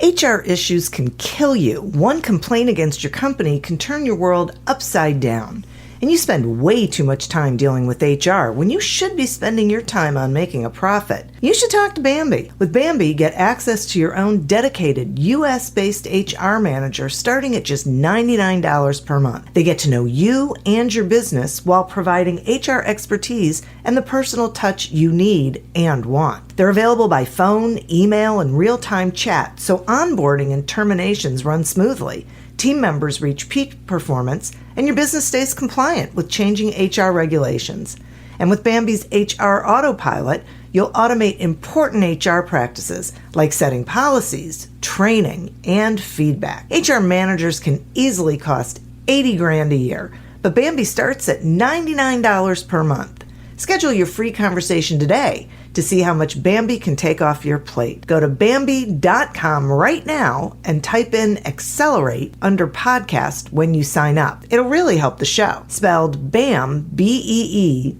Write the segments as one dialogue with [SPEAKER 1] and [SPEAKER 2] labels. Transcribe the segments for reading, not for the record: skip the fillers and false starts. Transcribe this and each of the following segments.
[SPEAKER 1] HR issues can kill you. One complaint against your company can turn your world upside down. And you spend way too much time dealing with HR when you should be spending your time on making a profit. You should talk to Bambee. With Bambee, get access to your own dedicated US-based HR manager starting at just $99 per month. They get to know you and your business while providing HR expertise and the personal touch you need and want. They're available by phone, email, and real-time chat, so onboarding and terminations run smoothly. Team members reach peak performance, and your business stays compliant with changing HR regulations. And with Bambee's HR Autopilot, you'll automate important HR practices like setting policies, training, and feedback. HR managers can easily cost $80,000 a year, but Bambee starts at $99 per month. Schedule your free conversation today to see how much Bambee can take off your plate. Go to Bambee.com right now and type in Accelerate under podcast when you sign up. It'll really help the show. Spelled BAM, BEE.com.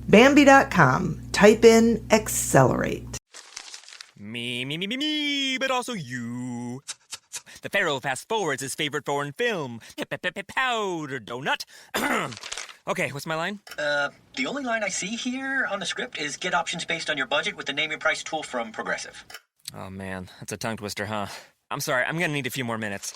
[SPEAKER 1] Bambee.com. Type in Accelerate.
[SPEAKER 2] Me, but also you. The Pharaoh fast forwards his favorite foreign film, Powder Donut. Okay, what's my line?
[SPEAKER 3] The only line I see here on the script is get options based on your budget with the Name Your Price tool from Progressive.
[SPEAKER 2] Oh man, that's a tongue twister, huh? I'm sorry, I'm gonna need a few more minutes.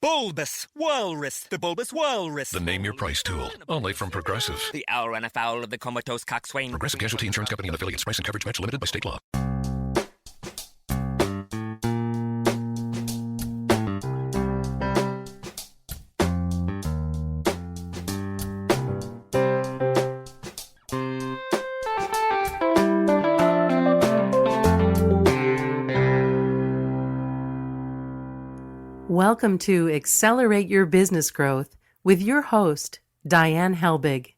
[SPEAKER 2] Bulbous Walrus, the Bulbous Walrus.
[SPEAKER 4] The Name Your Price tool, only from Progressive.
[SPEAKER 2] The owl ran afoul of the comatose coxswain.
[SPEAKER 4] Progressive Casualty Insurance Company and affiliates. Price and coverage match limited by state law.
[SPEAKER 5] Welcome to Accelerate Your Business Growth with your host, Diane Helbig.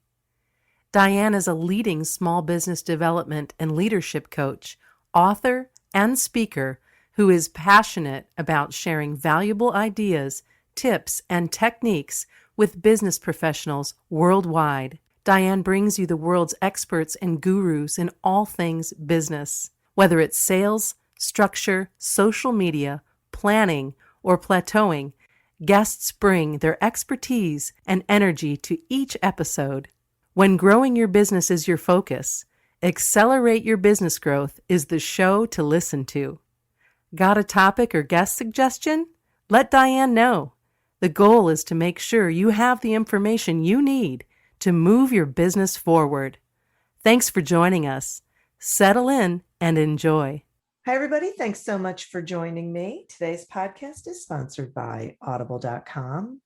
[SPEAKER 5] Diane is a leading small business development and leadership coach, author, and speaker who is passionate about sharing valuable ideas, tips, and techniques with business professionals worldwide. Diane brings you the world's experts and gurus in all things business. Whether it's sales, structure, social media, planning, or plateauing, guests bring their expertise and energy to each episode. When growing your business is your focus, Accelerate Your Business Growth is the show to listen to. Got a topic or guest suggestion? Let Diane know. The goal is to make sure you have the information you need to move your business forward. Thanks for joining us. Settle in and enjoy.
[SPEAKER 1] Hi, everybody. Thanks so much for joining me. Today's podcast is sponsored by Audible.com.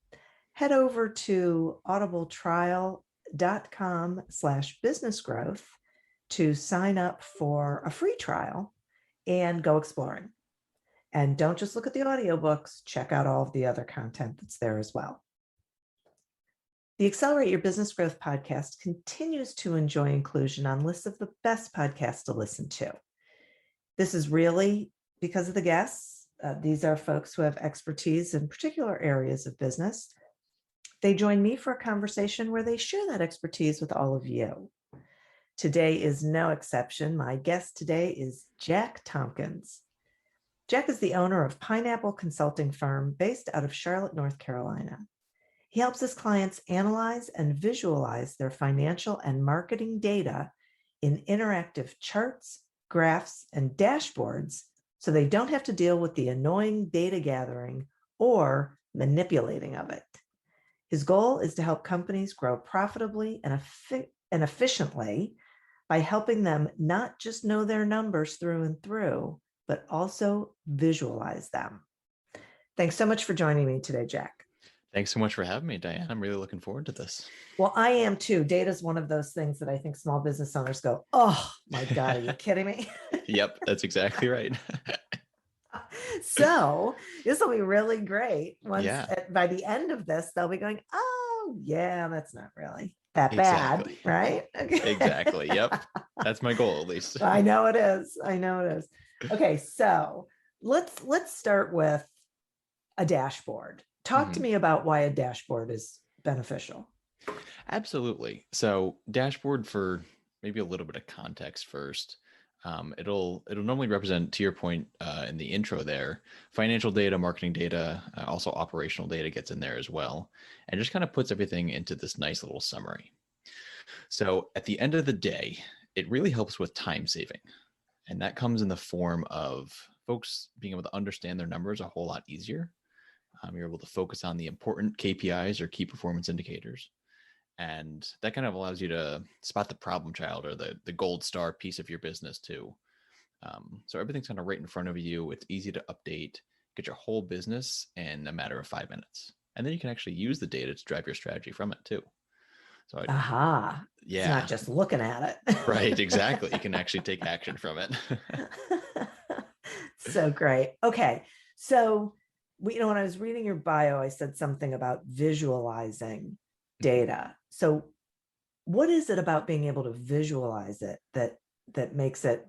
[SPEAKER 1] Head over to audibletrial.com/businessgrowth to sign up for a free trial and go exploring. And don't just look at the audiobooks, check out all of the other content that's there as well. The Accelerate Your Business Growth podcast continues to enjoy inclusion on lists of the best podcasts to listen to. This is really because of the guests. These are folks who have expertise in particular areas of business. They join me for a conversation where they share that expertise with all of you. Today is no exception. My guest today is Jack Tompkins. Jack is the owner of Pineapple Consulting Firm based out of Charlotte, North Carolina. He helps his clients analyze and visualize their financial and marketing data in interactive charts, graphs, and dashboards so they don't have to deal with the annoying data gathering or manipulating of it. His goal is to help companies grow profitably and efficiently by helping them not just know their numbers through and through, but also visualize them. Thanks so much for joining me today, Jack.
[SPEAKER 6] Thanks so much for having me, Diane. I'm really looking forward to this.
[SPEAKER 1] Well, I am too. Data is one of those things that I think small business owners go, oh my God, are you kidding me?
[SPEAKER 6] Yep, that's exactly right.
[SPEAKER 1] So this will be really great.
[SPEAKER 6] Yeah.
[SPEAKER 1] By the end of this, they'll be going, oh yeah, that's not really that
[SPEAKER 6] Exactly.
[SPEAKER 1] bad, right? Okay.
[SPEAKER 6] Exactly. Yep. That's my goal, at least.
[SPEAKER 1] I know it is. Okay, so let's start with a dashboard. Talk to me about why a dashboard is beneficial.
[SPEAKER 6] Absolutely. So dashboard, for maybe a little bit of context first. It'll normally represent, to your point in the intro there, financial data, marketing data, also operational data gets in there as well, and just kind of puts everything into this nice little summary. So at the end of the day, it really helps with time saving. And that comes in the form of folks being able to understand their numbers a whole lot easier. You're able to focus on the important KPIs or key performance indicators. And that kind of allows you to spot the problem child or the gold star piece of your business too. So everything's kind of right in front of you. It's easy to update, get your whole business in a matter of 5 minutes. And then you can actually use the data to drive your strategy from it too. So
[SPEAKER 1] Aha.
[SPEAKER 6] yeah,
[SPEAKER 1] It's not just looking at it.
[SPEAKER 6] right, exactly. You can actually take action from it.
[SPEAKER 1] So great. Okay. So when I was reading your bio, I said something about visualizing data. So what is it about being able to visualize it that makes it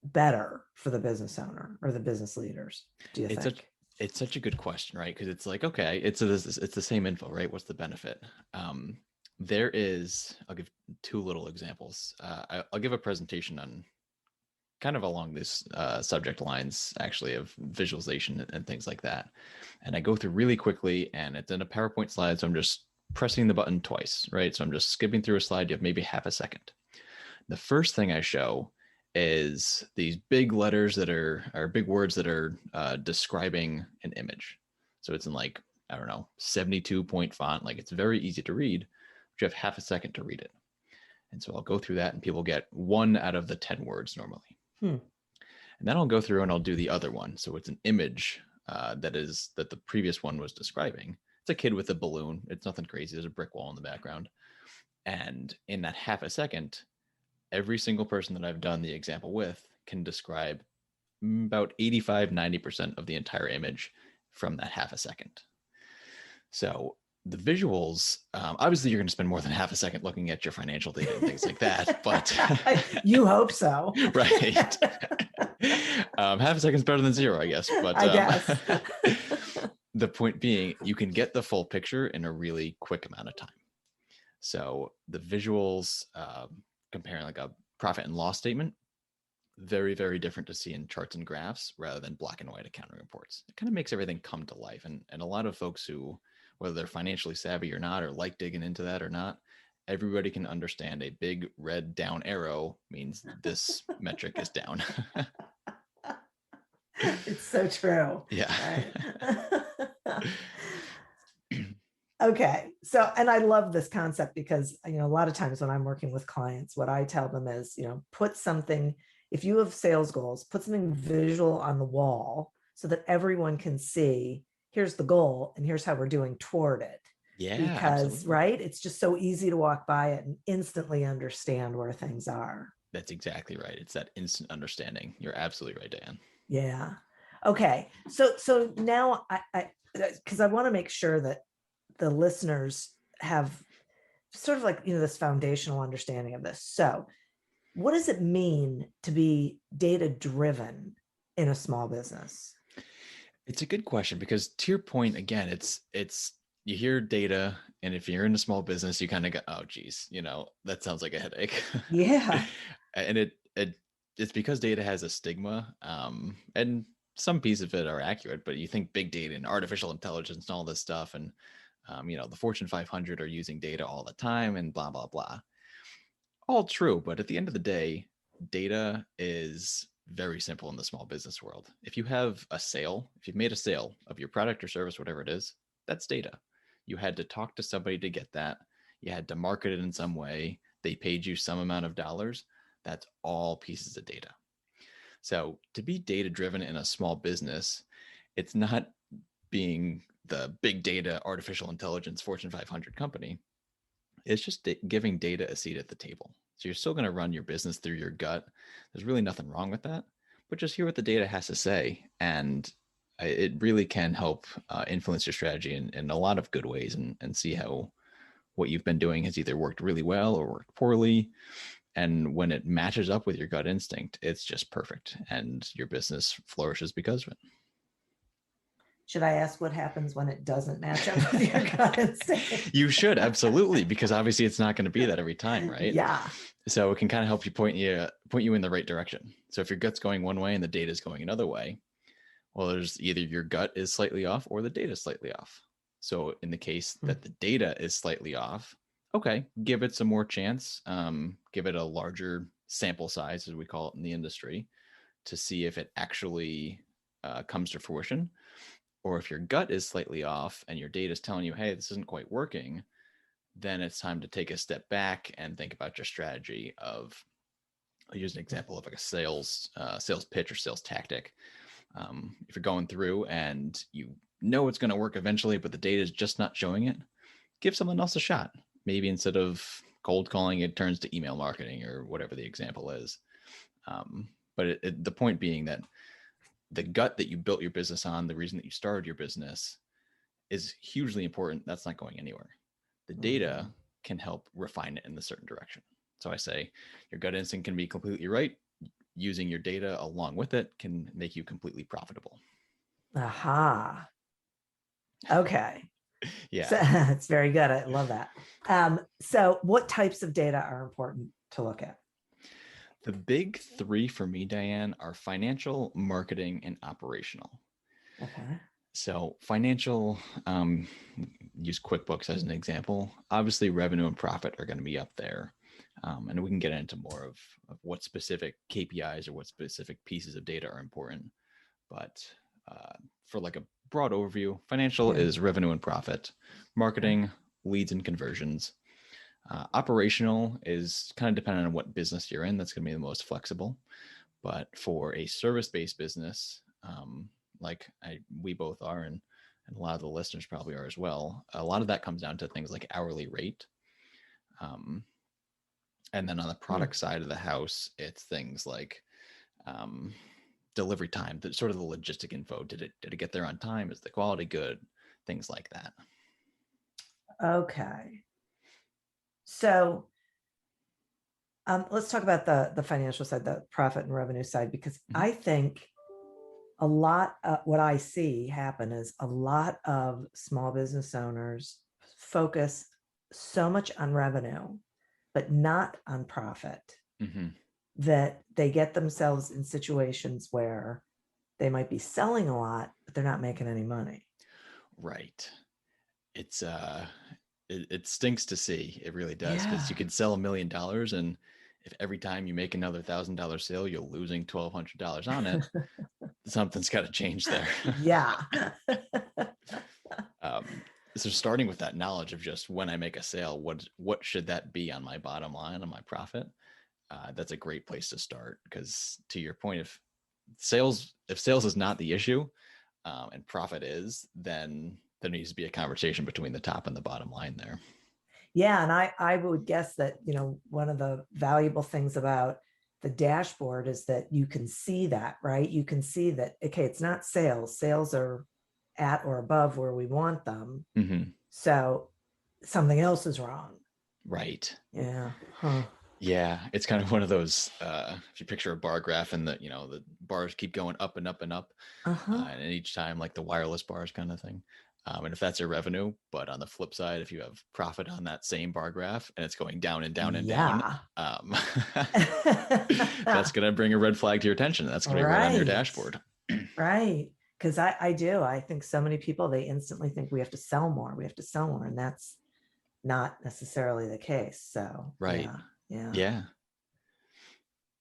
[SPEAKER 1] better for the business owner or the business leaders, do you think?
[SPEAKER 6] It's such a good question, right? Because it's like, okay, it's the same info, right? What's the benefit? There is, I'll give two little examples. I'll give a presentation on kind of along this subject lines, actually, of visualization and things like that. And I go through really quickly, and it's in a PowerPoint slide, so I'm just pressing the button twice, right? So I'm just skipping through a slide. You have maybe half a second. The first thing I show is these big letters that are big words that are describing an image. So it's in like, I don't know, 72-point font. Like it's very easy to read, but you have half a second to read it. And so I'll go through that and people get 1 out of the 10 words normally. And then I'll go through and I'll do the other one. So it's an image that the previous one was describing. It's a kid with a balloon. It's nothing crazy. There's a brick wall in the background. And in that half a second, every single person that I've done the example with can describe about 85-90% of the entire image from that half a second. So the visuals, obviously you're going to spend more than half a second looking at your financial data and things like that, but
[SPEAKER 1] you hope so.
[SPEAKER 6] Right. Half a second's better than 0, I guess. But
[SPEAKER 1] I guess.
[SPEAKER 6] The point being, you can get the full picture in a really quick amount of time. So the visuals, comparing like a profit and loss statement, very, very different to see in charts and graphs rather than black and white accounting reports. It kind of makes everything come to life. And a lot of folks who, whether they're financially savvy or not, or like digging into that or not, everybody can understand a big red down arrow means this metric is down.
[SPEAKER 1] It's so true.
[SPEAKER 6] Yeah.
[SPEAKER 1] Right? Okay. So, and I love this concept because, a lot of times when I'm working with clients, what I tell them is, put something, if you have sales goals, put something visual on the wall so that everyone can see, here's the goal and here's how we're doing toward it.
[SPEAKER 6] Yeah.
[SPEAKER 1] Because,
[SPEAKER 6] Absolutely.
[SPEAKER 1] right, it's just so easy to walk by it and instantly understand where things are.
[SPEAKER 6] That's exactly right. It's that instant understanding. You're absolutely right, Dan.
[SPEAKER 1] Yeah. Okay. So now because I want to make sure that the listeners have sort of like, this foundational understanding of this. So what does it mean to be data driven in a small business?
[SPEAKER 6] It's a good question because to your point, again, it's you hear data, and if you're in a small business, you kind of go, oh geez, that sounds like a headache.
[SPEAKER 1] Yeah.
[SPEAKER 6] And it's because data has a stigma, and some pieces of it are accurate, but you think big data and artificial intelligence and all this stuff, and the Fortune 500 are using data all the time and blah, blah, blah. All true. But at the end of the day, data is very simple in the small business world. If you have a sale, if you've made a sale of your product or service, whatever it is, that's data. You had to talk to somebody to get that. You had to market it in some way. They paid you some amount of dollars. That's all pieces of data. So to be data driven in a small business, it's not being the big data, artificial intelligence, Fortune 500 company. It's just giving data a seat at the table. So you're still going to run your business through your gut. There's really nothing wrong with that, but just hear what the data has to say. And it really can help influence your strategy in a lot of good ways, and see how what you've been doing has either worked really well or worked poorly. And when it matches up with your gut instinct, it's just perfect. And your business flourishes because of it.
[SPEAKER 1] Should I ask what happens when it doesn't match up with your gut instinct?
[SPEAKER 6] You should, absolutely, because obviously it's not going to be that every time, right?
[SPEAKER 1] Yeah.
[SPEAKER 6] So it can kind of help you point you in the right direction. So if your gut's going one way and the data is going another way, well, there's either your gut is slightly off or the data is slightly off. So in the case that the data is slightly off, okay, give it some more chance. Give it a larger sample size, as we call it in the industry, to see if it actually comes to fruition. Or if your gut is slightly off and your data is telling you, hey, this isn't quite working, then it's time to take a step back and think about your strategy of, I'll use an example of like a sales pitch or sales tactic. If you're going through and you know it's going to work eventually, but the data is just not showing it, give someone else a shot. Maybe instead of cold calling, it turns to email marketing or whatever the example is. But the point being that the gut that you built your business on, the reason that you started your business, is hugely important. That's not going anywhere. The data can help refine it in a certain direction. So I say your gut instinct can be completely right. Using your data along with it can make you completely profitable.
[SPEAKER 1] Aha. Okay.
[SPEAKER 6] Yeah.
[SPEAKER 1] So, it's very good. I love that. So what types of data are important to look at?
[SPEAKER 6] The big three for me, Diane, are financial, marketing, and operational.
[SPEAKER 1] Okay.
[SPEAKER 6] So financial, use QuickBooks as an example. Obviously, revenue and profit are going to be up there. And we can get into more of what specific KPIs or what specific pieces of data are important. But for like a broad overview, financial is revenue and profit, marketing, leads and conversions. Operational is kind of dependent on what business you're in. That's going to be the most flexible. But for a service-based business, like we both are, and a lot of the listeners probably are as well, a lot of that comes down to things like hourly rate. And then on the product side of the house, it's things like delivery time, sort of the logistic info. Did it get there on time? Is the quality good? Things like that.
[SPEAKER 1] Okay. So let's talk about the financial side, the profit and revenue side, because I think a lot what I see happen is a lot of small business owners focus so much on revenue, but not on profit, that they get themselves in situations where they might be selling a lot, but they're not making any money.
[SPEAKER 6] Right. It's it stinks to see. It really does, because
[SPEAKER 1] Yeah.
[SPEAKER 6] you could sell $1 million, and if every time you make another $1,000 sale, you're losing $1,200 on it, something's got to change there.
[SPEAKER 1] Yeah.
[SPEAKER 6] So starting with that knowledge of just when I make a sale, what should that be on my bottom line, on my profit? That's a great place to start, because to your point, if sales is not the issue, and profit is, then there needs to be a conversation between the top and the bottom line there.
[SPEAKER 1] Yeah. And I would guess that, one of the valuable things about the dashboard is that you can see that, right? You can see that, okay, it's not sales. Sales are at or above where we want them. So something else is wrong.
[SPEAKER 6] Right.
[SPEAKER 1] Yeah. Huh.
[SPEAKER 6] Yeah. It's kind of one of those, if you picture a bar graph and the bars keep going up and up and up. And each time, like the wireless bars kind of thing. And if that's your revenue, but on the flip side, if you have profit on that same bar graph and it's going down and down and down, that's going to bring a red flag to your attention. That's going to be right on your dashboard.
[SPEAKER 1] Right. Because I think so many people, they instantly think we have to sell more. And that's not necessarily the case. So,
[SPEAKER 6] right. Yeah.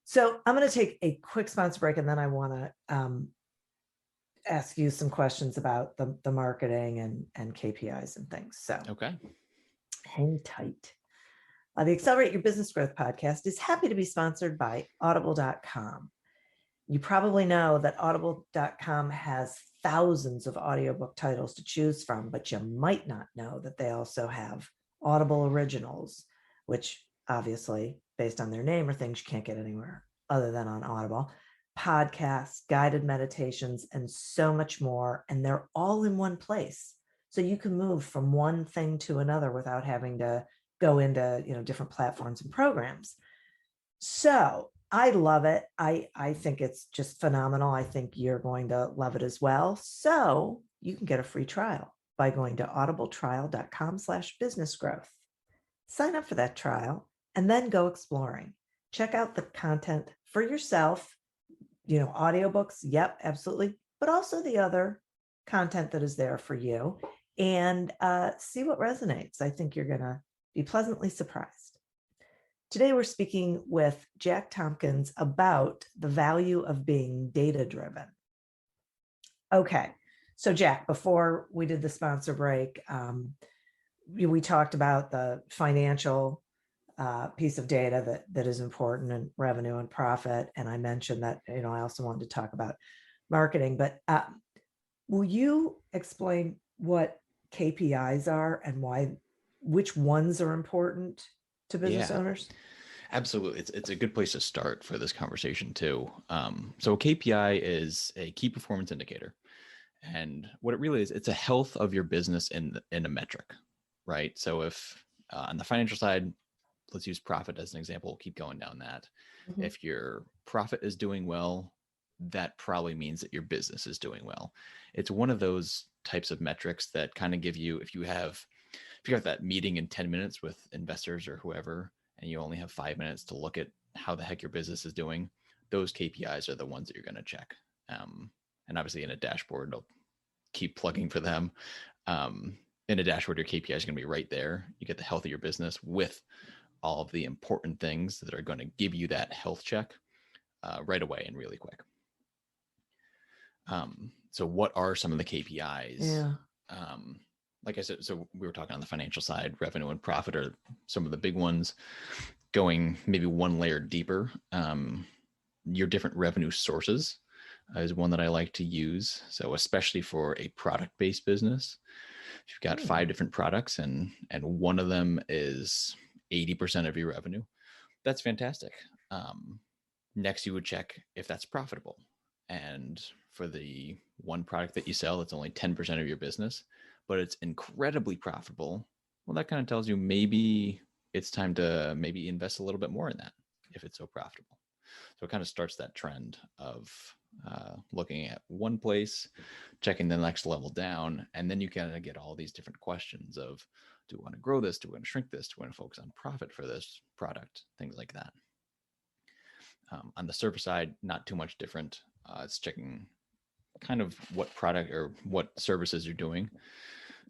[SPEAKER 1] So I'm going to take a quick sponsor break, and then I want to ask you some questions about the marketing and KPIs and things. So
[SPEAKER 6] okay,
[SPEAKER 1] hang tight. The Accelerate Your Business Growth podcast is happy to be sponsored by audible.com. You probably know that audible.com has thousands of audiobook titles to choose from, but you might not know that they also have Audible originals, which obviously, based on their name, are things you can't get anywhere other than on Audible. Podcasts, guided meditations, and so much more. And they're all in one place. So you can move from one thing to another without having to go into, different platforms and programs. So I love it. I think it's just phenomenal. I think you're going to love it as well. So you can get a free trial by going to audibletrial.com/businessgrowth. Sign up for that trial and then go exploring. Check out the content for yourself. Audiobooks, yep, absolutely, but also the other content that is there for you, and see what resonates. I think you're going to be pleasantly surprised. Today, we're speaking with Jack Tompkins about the value of being data-driven. Okay, so Jack, before we did the sponsor break, we talked about the financial piece of data that is important, and revenue and profit. And I mentioned that, I also wanted to talk about marketing, but will you explain what KPIs are and which ones are important to business owners?
[SPEAKER 6] Absolutely. It's a good place to start for this conversation too. So a KPI is a key performance indicator. And what it really is, it's a health of your business in a metric, right? So if on the financial side, let's use profit as an example. We'll keep going down that.
[SPEAKER 1] Mm-hmm.
[SPEAKER 6] If your profit is doing well, that probably means that your business is doing well. It's one of those types of metrics that kind of give you, if you have that meeting in 10 minutes with investors or whoever, and you only have 5 minutes to look at how the heck your business is doing, those KPIs are the ones that you're going to check. And obviously in a dashboard, I'll keep plugging for them. In a dashboard, your KPI is going to be right there. You get the health of your business with all of the important things that are going to give you that health check right away and really quick. So what are some of the KPIs?
[SPEAKER 1] Yeah.
[SPEAKER 6] Like I said, so we were talking on the financial side, revenue and profit are some of the big ones. Going maybe one layer deeper, your different revenue sources is one that I like to use. So especially for a product-based business, if you've got 5 different products and one of them is 80% of your revenue, that's fantastic. Next, you would check if that's profitable. And for the one product that you sell, it's only 10% of your business, but it's incredibly profitable. Well, that kind of tells you maybe it's time to maybe invest a little bit more in that if it's so profitable. So it kind of starts that trend of looking at one place, checking the next level down, and then you kind of get all these different questions of, do we want to grow this? Do we want to shrink this? Do we want to focus on profit for this product? Things like that. On the service side, not too much different. It's checking kind of what product or what services you're doing.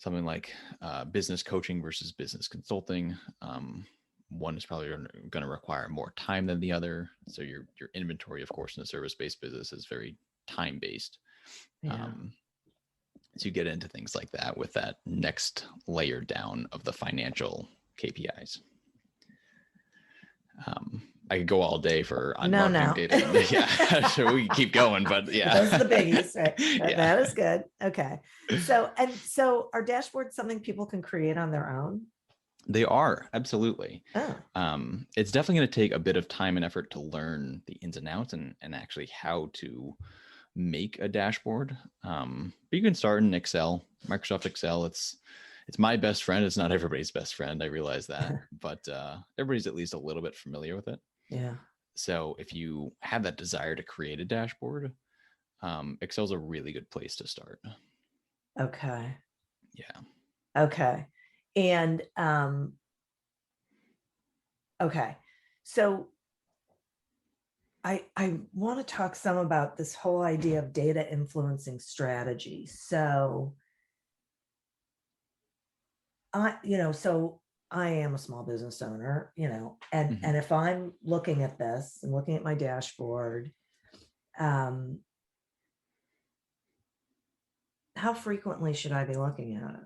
[SPEAKER 6] Something like business coaching versus business consulting. One is probably going to require more time than the other. So your inventory, of course, in a service-based business is very time-based.
[SPEAKER 1] Yeah.
[SPEAKER 6] So you get into things like that with that next layer down of the financial KPIs. I could go all day on marketing data. Yeah, so we can keep going, but yeah.
[SPEAKER 1] Those are the biggies, right?
[SPEAKER 6] Yeah.
[SPEAKER 1] That is good. Okay. So are dashboards something people can create on their own?
[SPEAKER 6] They are, absolutely.
[SPEAKER 1] Oh.
[SPEAKER 6] It's definitely going to take a bit of time and effort to learn the ins and outs and actually how to make a dashboard. But you can start in Excel, Microsoft Excel. It's my best friend. It's not everybody's best friend. I realize that, but everybody's at least a little bit familiar with it.
[SPEAKER 1] Yeah. So
[SPEAKER 6] if you have that desire to create a dashboard, Excel's a really good place to start.
[SPEAKER 1] Okay.
[SPEAKER 6] Yeah.
[SPEAKER 1] Okay. And okay. So I want to talk some about this whole idea of data influencing strategy. So I am a small business owner, and if I'm looking at this and looking at my dashboard, how frequently should I be looking at it?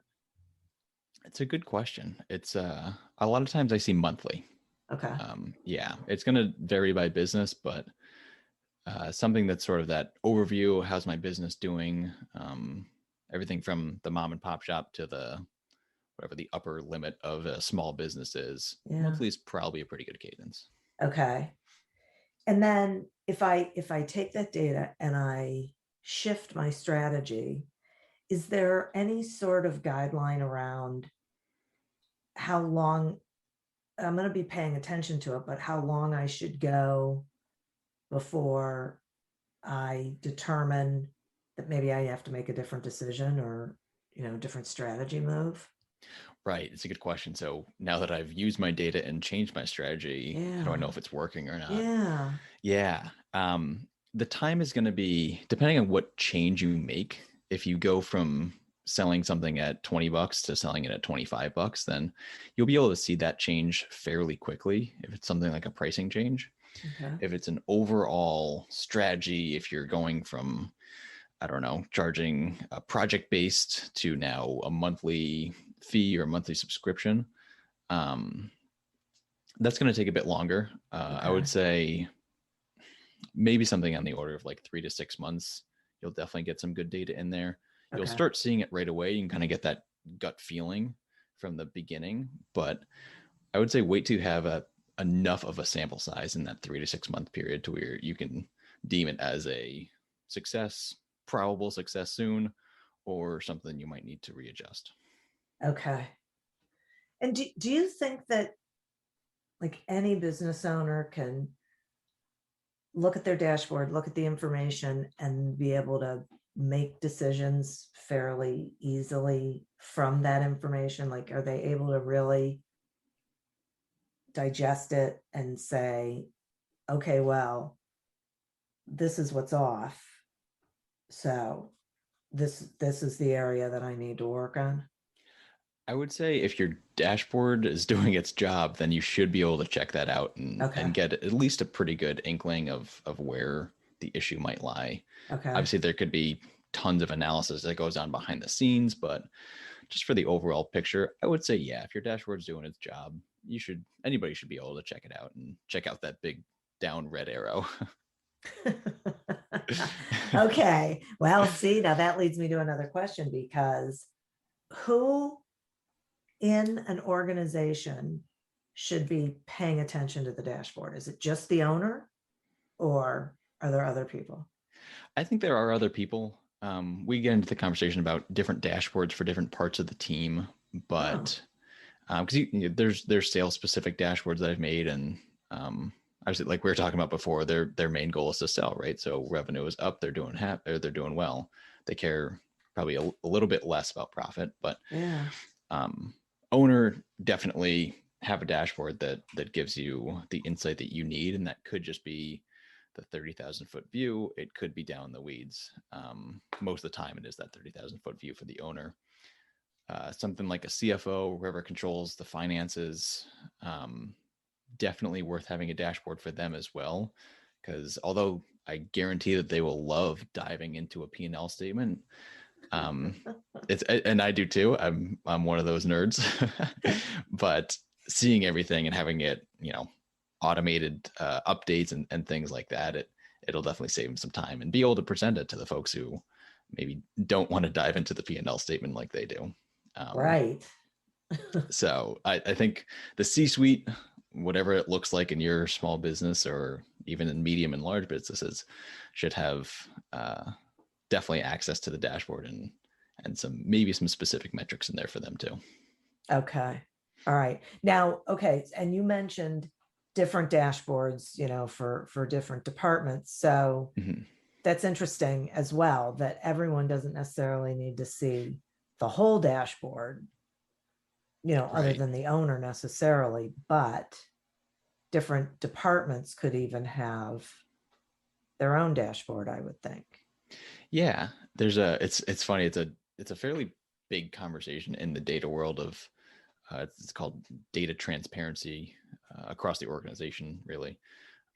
[SPEAKER 6] It's a good question. It's a lot of times I see monthly.
[SPEAKER 1] Okay.
[SPEAKER 6] Yeah, it's going to vary by business, but something that's sort of that overview, how's my business doing? Everything from the mom and pop shop to whatever the upper limit of a small business is.
[SPEAKER 1] Yeah.
[SPEAKER 6] Monthly is probably a pretty good cadence.
[SPEAKER 1] Okay. And then if I take that data and I shift my strategy, is there any sort of guideline around how long I'm going to be paying attention to it, but how long I should go before I determine that maybe I have to make a different decision or, different strategy move?
[SPEAKER 6] Right. It's a good question. So now that I've used my data and changed my strategy, how do I know
[SPEAKER 1] Yeah.
[SPEAKER 6] if it's working or not?
[SPEAKER 1] Yeah.
[SPEAKER 6] Yeah. The time is going to be depending on what change you make. If you go from selling something at $20 to selling it at $25, then you'll be able to see that change fairly quickly if it's something like a pricing change.
[SPEAKER 1] Okay.
[SPEAKER 6] If it's an overall strategy, if you're going from, I don't know, charging a project based to now a monthly fee or a monthly subscription, um, that's going to take a bit longer. I would
[SPEAKER 1] Okay.
[SPEAKER 6] say maybe something on the order of like 3 to 6 months. You'll definitely get some good data in there. You'll
[SPEAKER 1] Okay.
[SPEAKER 6] start seeing it right away. You can kind of get that gut feeling from the beginning, but I would say wait to have enough of a sample size in that 3 to 6 month period to where you can deem it as a success, probable success soon, or something you might need to readjust.
[SPEAKER 1] Okay. And do you think that like any business owner can look at their dashboard, look at the information, and be able to make decisions fairly easily from that information? Like, are they able to really digest it and say, okay, well, this is what's off. So this is the area that I need to work on.
[SPEAKER 6] I would say if your dashboard is doing its job, then you should be able to check that out
[SPEAKER 1] Okay.
[SPEAKER 6] and get at least a pretty good inkling of where the issue might lie.
[SPEAKER 1] Okay.
[SPEAKER 6] Obviously, there could be tons of analysis that goes on behind the scenes, but just for the overall picture, I would say, yeah, if your dashboard's doing its job, anybody should be able to check it out and check out that big down red arrow.
[SPEAKER 1] Okay. Well, see, now that leads me to another question, because who in an organization should be paying attention to the dashboard? Is it just the owner, or are there other people?
[SPEAKER 6] I think there are other people. We get into the conversation about different dashboards for different parts of the team, but because there's sales specific dashboards that I've made, and obviously, like we were talking about before, their main goal is to sell, right? So revenue is up, they're doing well. They care probably a little bit less about profit, but
[SPEAKER 1] Yeah.
[SPEAKER 6] Owner definitely have a dashboard that gives you the insight that you need, and that could just be the 30,000 foot view. It could be down the weeds. Most of the time, it is that 30,000 foot view for the owner. Something like a CFO, whoever controls the finances, definitely worth having a dashboard for them as well. Because although I guarantee that they will love diving into a P&L statement, and I do too. I'm one of those nerds, but seeing everything and having it, automated updates and things like that, it'll definitely save them some time and be able to present it to the folks who maybe don't want to dive into the P&L statement like they do.
[SPEAKER 1] Right.
[SPEAKER 6] So I think the C-suite, whatever it looks like in your small business or even in medium and large businesses, should have definitely access to the dashboard and maybe some specific metrics in there for them too.
[SPEAKER 1] Okay. All right. Now, okay. And you mentioned different dashboards, for different departments. So that's interesting as well, that everyone doesn't necessarily need to see the whole dashboard, other
[SPEAKER 6] Right.
[SPEAKER 1] than the owner necessarily, but different departments could even have their own dashboard, I would think.
[SPEAKER 6] Yeah, it's funny. It's a fairly big conversation in the data world of it's called data transparency across the organization, really.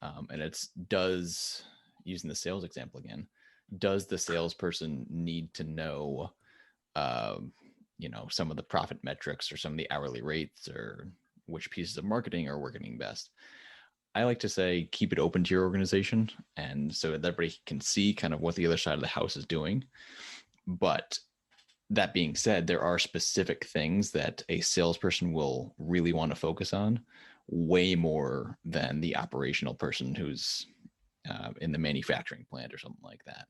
[SPEAKER 6] And does, using the sales example again, does the salesperson need to know, some of the profit metrics or some of the hourly rates or which pieces of marketing are working best? I like to say keep it open to your organization, and so that everybody can see kind of what the other side of the house is doing. But that being said, there are specific things that a salesperson will really want to focus on way more than the operational person who's in the manufacturing plant or something like that.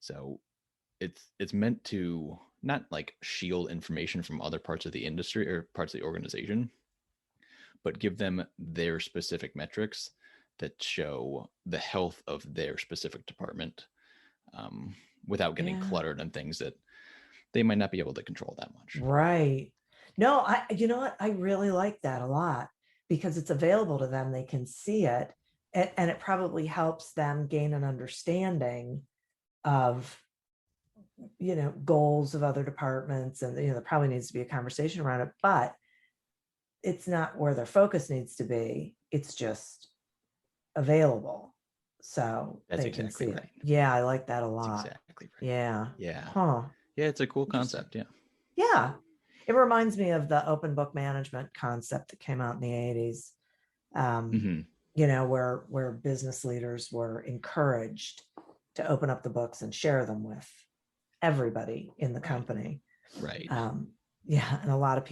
[SPEAKER 6] So it's meant to not like shield information from other parts of the industry or parts of the organization, but give them their specific metrics that show the health of their specific department, without getting
[SPEAKER 1] Yeah.
[SPEAKER 6] cluttered and things that they might not be able to control that much.
[SPEAKER 1] Right. No, you know what? I really like that a lot because it's available to them. They can see it, and it probably helps them gain an understanding of, goals of other departments. And, there probably needs to be a conversation around it, but it's not where their focus needs to be. It's just available. So
[SPEAKER 6] That's
[SPEAKER 1] they can
[SPEAKER 6] exactly
[SPEAKER 1] see
[SPEAKER 6] right.
[SPEAKER 1] it. Yeah, I like that a
[SPEAKER 6] That's
[SPEAKER 1] lot.
[SPEAKER 6] exactly right.
[SPEAKER 1] Yeah.
[SPEAKER 6] Yeah.
[SPEAKER 1] Huh.
[SPEAKER 6] Yeah, it's a cool
[SPEAKER 1] Interesting.
[SPEAKER 6] concept. Yeah.
[SPEAKER 1] Yeah. It reminds me of the open book management concept that came out in the 80s.
[SPEAKER 6] Mhm.
[SPEAKER 1] Where business leaders were encouraged to open up the books and share them with everybody in the
[SPEAKER 6] Right.
[SPEAKER 1] company.
[SPEAKER 6] Right.
[SPEAKER 1] Yeah. And a lot of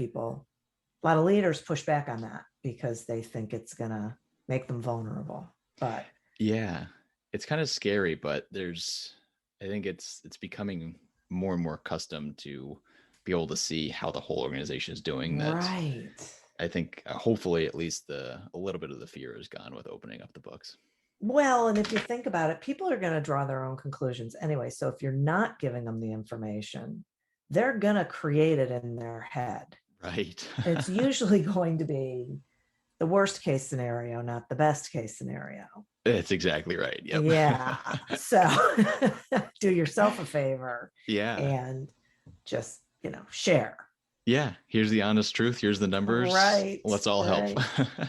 [SPEAKER 1] leaders push back on that because they think it's going to make them vulnerable. But
[SPEAKER 6] Yeah, it's kind of scary, but I think it's becoming more and more accustomed to be able to see how the whole organization is doing. That
[SPEAKER 1] right.
[SPEAKER 6] I think hopefully at least a little bit of the fear is gone with opening up the books.
[SPEAKER 1] Well, and if you think about it, people are going to draw their own conclusions anyway. So if you're not giving them the information, they're going to create it in their head.
[SPEAKER 6] Right.
[SPEAKER 1] It's usually going to be the worst case scenario, not the best case scenario.
[SPEAKER 6] That's exactly right. Yep.
[SPEAKER 1] Yeah. So do yourself a favor.
[SPEAKER 6] Yeah.
[SPEAKER 1] And just, share.
[SPEAKER 6] Yeah. Here's the honest truth. Here's the numbers.
[SPEAKER 1] Right.
[SPEAKER 6] Let's all help.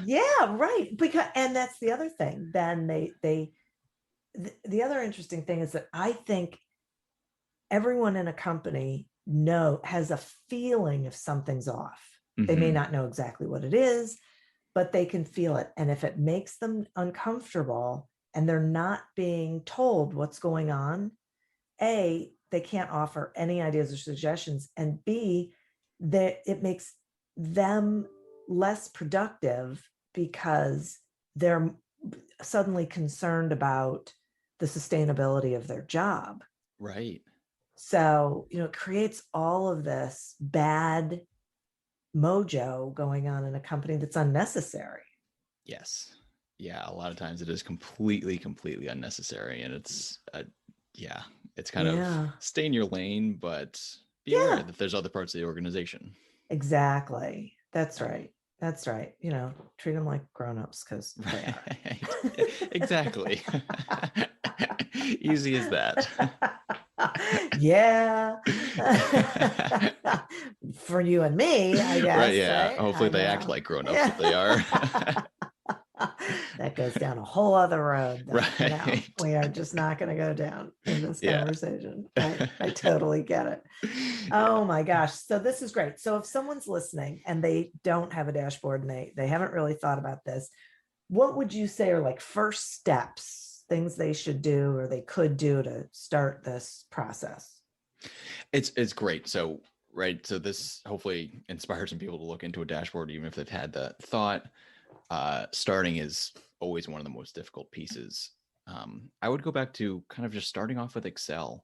[SPEAKER 1] Yeah. Right. And that's the other thing. Then the other interesting thing is that I think everyone in a company has a feeling if something's off. They may not know exactly what it is, but they can feel it. And if it makes them uncomfortable and they're not being told what's going on, A, they can't offer any ideas or suggestions. And B, that it makes them less productive because they're suddenly concerned about the sustainability of their job.
[SPEAKER 6] Right.
[SPEAKER 1] So, it creates all of this bad mojo going on in a company that's unnecessary.
[SPEAKER 6] Yes. Yeah. A lot of times it is completely unnecessary. And it's, it's kind of stay in your lane, but be aware that there's other parts of the organization.
[SPEAKER 1] Exactly. That's right. That's right. Treat them like grown-ups because they are.
[SPEAKER 6] Exactly. Easy as that.
[SPEAKER 1] Yeah. For you and me, I guess.
[SPEAKER 6] Right. Yeah.
[SPEAKER 1] Right?
[SPEAKER 6] Hopefully they act like grown-ups if they are.
[SPEAKER 1] That goes down a whole other road that
[SPEAKER 6] Right.
[SPEAKER 1] we are just not going to go down in this conversation. I totally get it. Oh my gosh. So this is great. So if someone's listening and they don't have a dashboard and they haven't really thought about this, what would you say are like first steps, things they should do or they could do to start this process?
[SPEAKER 6] It's great. So, right. So this hopefully inspires some people to look into a dashboard, even if they've had the thought. Starting is always one of the most difficult pieces. I would go back to kind of just starting off with Excel.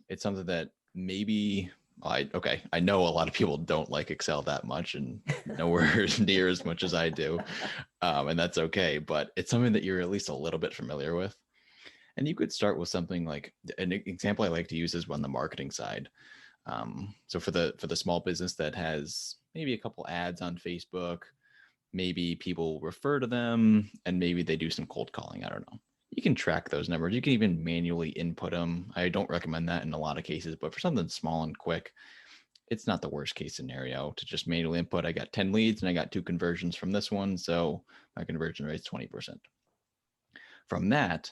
[SPEAKER 6] It's something that maybe I know a lot of people don't like Excel that much and nowhere near as much as I do. And that's okay, but it's something that you're at least a little bit familiar with. And you could start with something like an example I like to use is on the marketing side. So for the small business that has maybe a couple ads on Facebook, maybe people refer to them and maybe they do some cold calling. I don't know. You can track those numbers. You can even manually input them. I don't recommend that in a lot of cases, but for something small and quick, it's not the worst case scenario to just manually input. I got 10 leads and I got 2 conversions from this one. So my conversion rate is 20%. From that,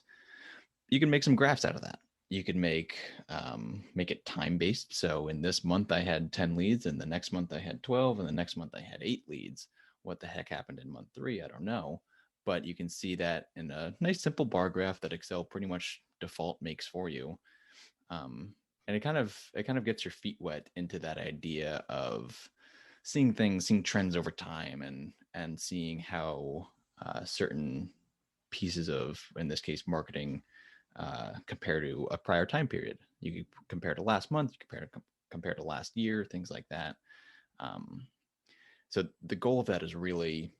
[SPEAKER 6] you can make some graphs out of that. You can make it time-based. So in this month, I had 10 leads and the next month I had 12 and the next month I had 8 leads. What the heck happened in month 3? I don't know. But you can see that in a nice simple bar graph that Excel pretty much default makes for you. And it kind of gets your feet wet into that idea of seeing trends over time and seeing how certain pieces of, in this case, marketing compare to a prior time period. You can compare to last month, you compare to last year, things like that. So the goal of that is really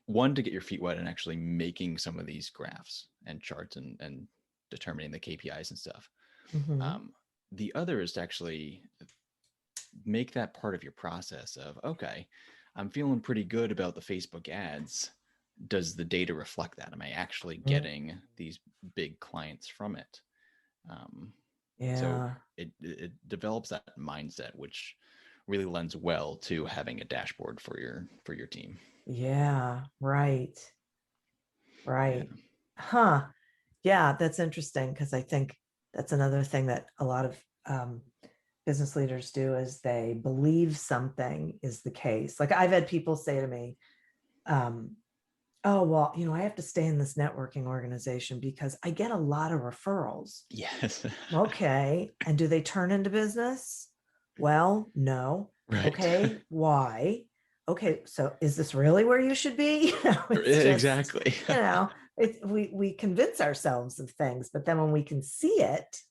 [SPEAKER 6] one, to get your feet wet and actually making some of these graphs and charts and determining the KPIs and stuff.
[SPEAKER 1] Mhm.
[SPEAKER 6] The other is to actually make that part of your process of, okay, I'm feeling pretty good about the Facebook ads. Does the data reflect that? Am I actually getting these big clients from it? So
[SPEAKER 1] Yeah.
[SPEAKER 6] it develops that mindset, which really lends well to having a dashboard for your team.
[SPEAKER 1] Yeah. Right.
[SPEAKER 6] Yeah.
[SPEAKER 1] Right. Huh. Yeah, that's interesting because I think that's another thing that a lot of business leaders do is they believe something is the case. Like I've had people say to me, oh, well, I have to stay in this networking organization because I get a lot of referrals.
[SPEAKER 6] Yes.
[SPEAKER 1] Okay. And do they turn into business? Well, no.
[SPEAKER 6] Right.
[SPEAKER 1] Okay. Why? Okay. So is this really where you should be? It's just,
[SPEAKER 6] Exactly.
[SPEAKER 1] we convince ourselves of things, but then when we can see it,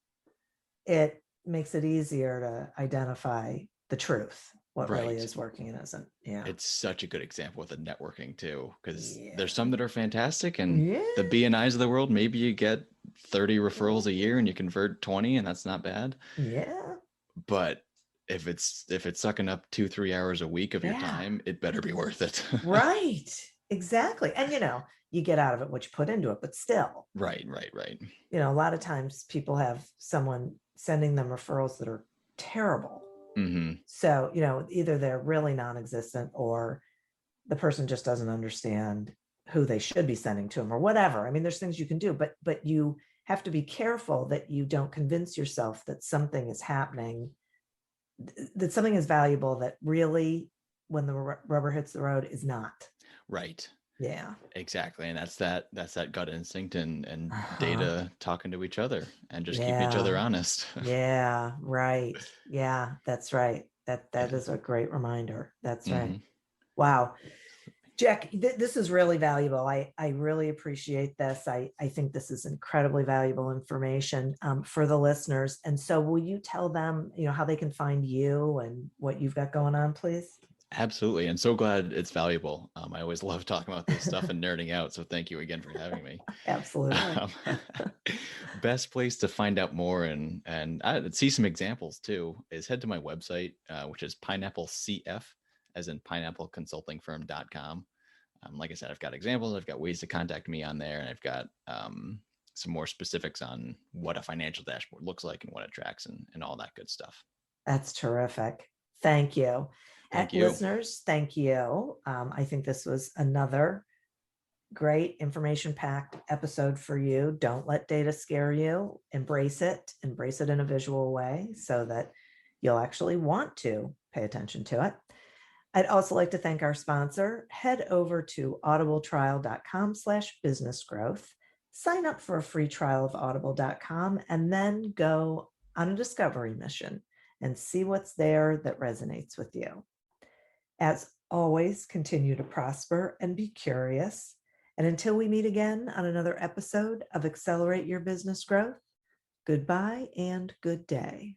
[SPEAKER 1] it makes it easier to identify the truth, what really
[SPEAKER 6] Right.
[SPEAKER 1] is working and isn't. Yeah.
[SPEAKER 6] It's such a good example with the networking too, because
[SPEAKER 1] Yeah.
[SPEAKER 6] there's some that are fantastic, and
[SPEAKER 1] Yeah.
[SPEAKER 6] the BNIs of the world, maybe you get 30 referrals a year and you convert 20, and that's not bad.
[SPEAKER 1] Yeah.
[SPEAKER 6] But if it's sucking up 2-3 hours a week of your
[SPEAKER 1] Yeah.
[SPEAKER 6] time, it better be worth it.
[SPEAKER 1] Right. Exactly. And you get out of it what you put into it, but still,
[SPEAKER 6] Right.
[SPEAKER 1] a lot of times people have someone sending them referrals that are terrible.
[SPEAKER 6] Mm-hmm.
[SPEAKER 1] So, either they're really non-existent or the person just doesn't understand who they should be sending to them or whatever. I mean, there's things you can do, but you have to be careful that you don't convince yourself that something is happening, that something is valuable that really, when the rubber hits the road, is not.
[SPEAKER 6] Right.
[SPEAKER 1] Yeah.
[SPEAKER 6] Exactly. And that's that gut instinct and data talking to each other and just keeping each
[SPEAKER 1] Yeah.
[SPEAKER 6] other honest.
[SPEAKER 1] Yeah. Right. Yeah, that's right. That is a great reminder. That's right.
[SPEAKER 6] Mhm.
[SPEAKER 1] Wow. Jack, this is really valuable. I really appreciate this. I think this is incredibly valuable information for the listeners. And so will you tell them, how they can find you and what you've got going on, please?
[SPEAKER 6] Absolutely. And so glad it's valuable. I always love talking about this stuff and nerding out. So thank you again for having me.
[SPEAKER 1] Absolutely.
[SPEAKER 6] Best place to find out more and see some examples too is head to my website, which is pineapplecf, as in pineappleconsultingfirm.com. Like I said, I've got examples, I've got ways to contact me on there, and I've got some more specifics on what a financial dashboard looks like and what it tracks and all that good stuff.
[SPEAKER 1] That's terrific. Thank you.
[SPEAKER 6] Thank you.
[SPEAKER 1] Listeners, thank you. I think this was another great information-packed episode for you. Don't let data scare you. Embrace it in a visual way so that you'll actually want to pay attention to it. I'd also like to thank our sponsor. Head over to audibletrial.com/businessgrowth, sign up for a free trial of audible.com, and then go on a discovery mission and see what's there that resonates with you. As always, continue to prosper and be curious. And until we meet again on another episode of Accelerate Your Business Growth, goodbye and good day.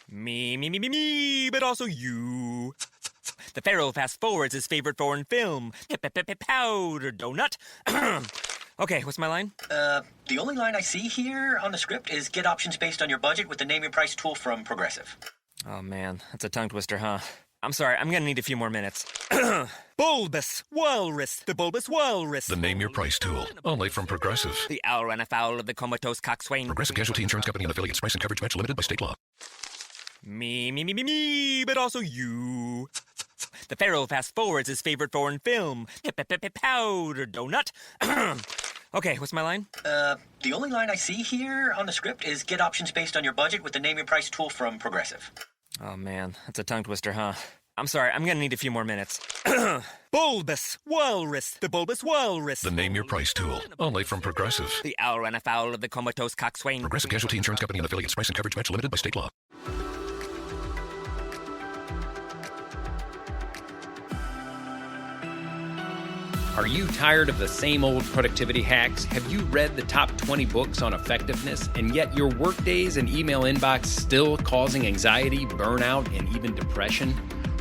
[SPEAKER 2] Me, but also you. The Pharaoh fast forwards his favorite foreign film, Powder Donut. Okay, what's my line?
[SPEAKER 3] The only line I see here on the script is get options based on your budget with the Name Your Price tool from Progressive.
[SPEAKER 2] Oh man, that's a tongue twister, huh? I'm sorry, I'm gonna need a few more minutes. Bulbous Walrus, the Bulbous Walrus.
[SPEAKER 4] The Name Your Price tool, only from Progressive.
[SPEAKER 2] The owl ran afoul of the comatose coxswain.
[SPEAKER 4] Progressive Casualty Insurance Company and affiliates. Price and coverage match limited by state law.
[SPEAKER 2] Me, but also you. The Pharaoh fast forwards his favorite foreign film, Powder Donut. Okay, what's my line?
[SPEAKER 3] The only line I see here on the script is get options based on your budget with the Name Your Price tool from Progressive.
[SPEAKER 2] Oh man, that's a tongue twister, huh? I'm sorry, I'm gonna need a few more minutes. Bulbous Walrus, the Bulbous Walrus.
[SPEAKER 4] The Name Your Price tool, only from Progressive.
[SPEAKER 2] The owl ran afoul of the comatose coxswain.
[SPEAKER 4] Progressive Casualty Insurance Company and affiliates. Price and coverage match limited by state law.
[SPEAKER 7] Are you tired of the same old productivity hacks? Have you read the top 20 books on effectiveness, and yet your workdays and email inbox still causing anxiety, burnout, and even depression?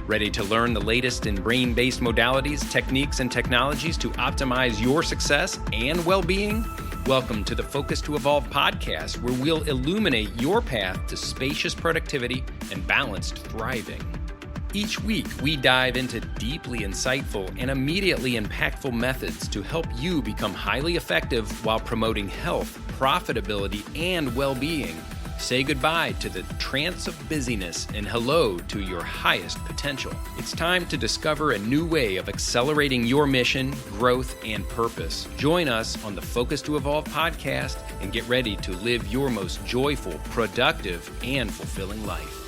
[SPEAKER 7] Ready to learn the latest in brain-based modalities, techniques, and technologies to optimize your success and well-being? Welcome to the Focus to Evolve podcast, where we'll illuminate your path to spacious productivity and balanced thriving. Each week, we dive into deeply insightful and immediately impactful methods to help you become highly effective while promoting health, profitability, and well-being. Say goodbye to the trance of busyness and hello to your highest potential. It's time to discover a new way of accelerating your mission, growth, and purpose. Join us on the Focus to Evolve podcast and get ready to live your most joyful, productive, and fulfilling life.